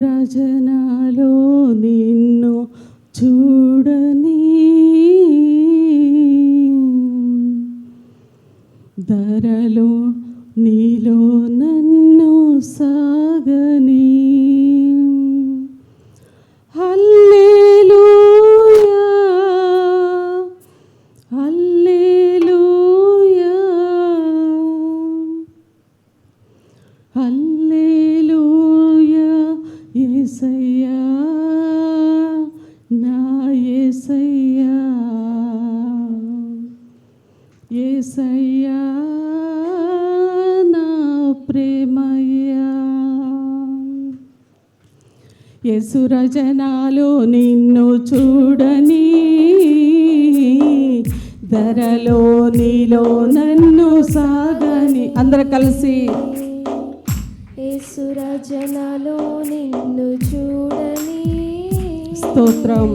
రచనలో నిన్ను చూడని ధరలో నీలో నన్ను సాగని హల్లెలూయా హల్లెలూయా హల్లెలూయా యేసయ్యా నా యేసయ్యా యేసయ్యా నా ప్రేమయ్యా యేసు రచనలో నిన్ను చూడని ధరలో నీలో నన్ను సాగని అందరూ కలిసి యేసు రచనలో నిన్ను చూడని స్తోత్రం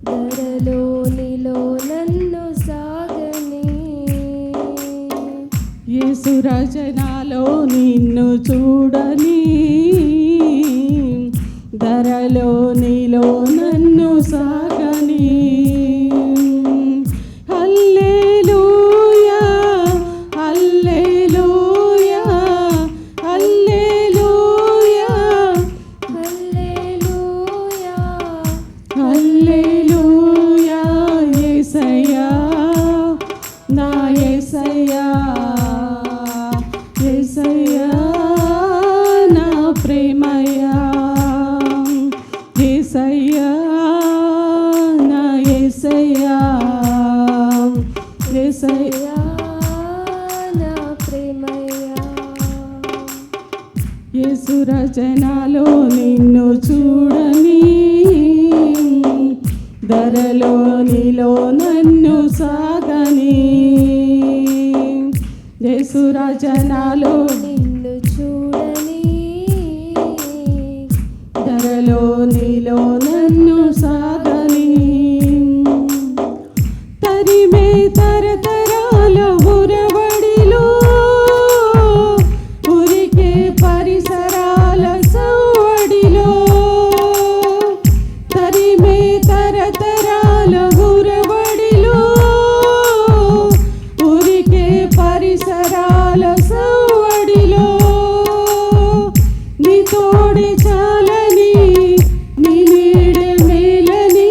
ధరలో నీలో నన్ను సాగని యేసు రచనలో నిన్ను చూడని ధరలో నీలో నన్ను సాగని హల్లెలూయా హల్లెలూయా హల్లెలూయా హల్లెలూయా హల్లెలూయా యేసయ్యా నా యేసయ్యా యేసయ్యా నా ప్రేమయ్యా యేసయ్యా నా యేసయ్యా యేసయ్యా నా ప్రేమయ్యా యేసు రచనలో నిన్ను చూడని ధరలో నీలో నన్ను సాగని యేసు రచనలో నిన్ను చూడని ధరలో నీలో నన్ను సాగని తరిమే తరతరాల ఉరవడిలో ఉరికే పరిసరాల సవ్వడిలో తరిమే తరతరాల ఉరవడిలో ఉరికే పరిసరాల సవ్వడిలో నీ తోడి చాలని నీ నీడే మేలని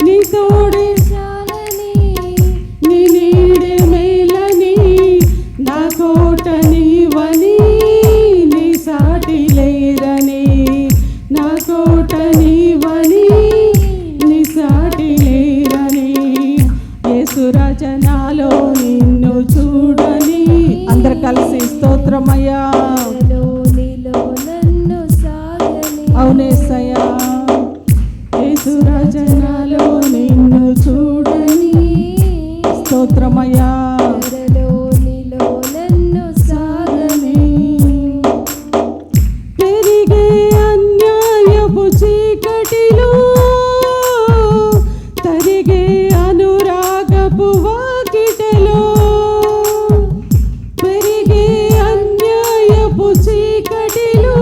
నీ తోడి చాలని నీ నీడే మేలని నా కోట నీవని నీ సాటి లేరని నా కోట నీవని నీ సాటి లేరని యేసు రచనలో నిన్ను చూడని అందరు కలిసి స్తోత్రమయ్యా ధరలో నీలో నన్ను సాగని అవునేసయ్యా యేసు రచనలో నిన్ను చూడని స్తోత్రమయ్యా ధరలో నీలో నన్ను సాగని పెరిగే అన్యాయపు చీకటిలో తరిగే అనురాగపు వాకిటలో పెరిగే అన్యాయపు చీకటిలో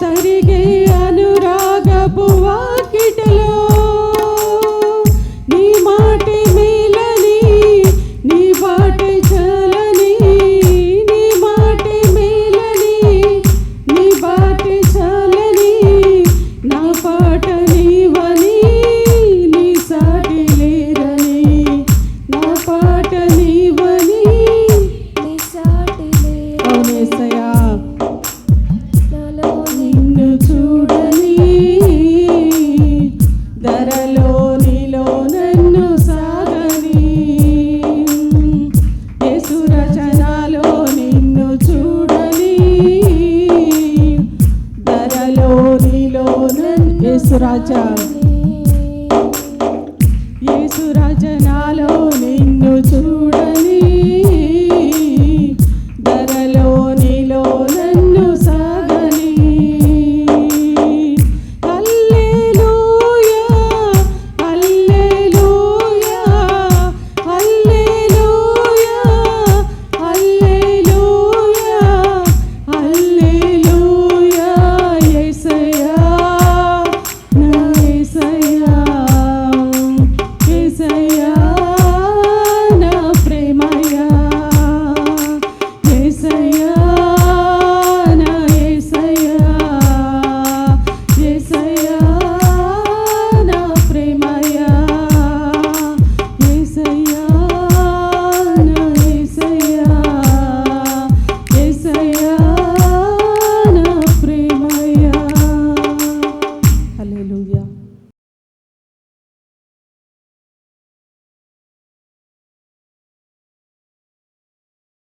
తరిగే అనురాగపు వాకిటలో నీ మాటి మేలని నీ బాటి చలని నీ మాటి మేలని నీ బాటి చలని నా పాట నీవని నీ సాటి లేరని నా పాట నీవని నీ సాటి లేరు అవునేసయ్యా నాలో నిన్ను చూడని ధరలో నీలో నన్ను సాగని యేసు రచనలో నిన్ను చూడని ధరలో నీలో నన్ను యేసు రాజా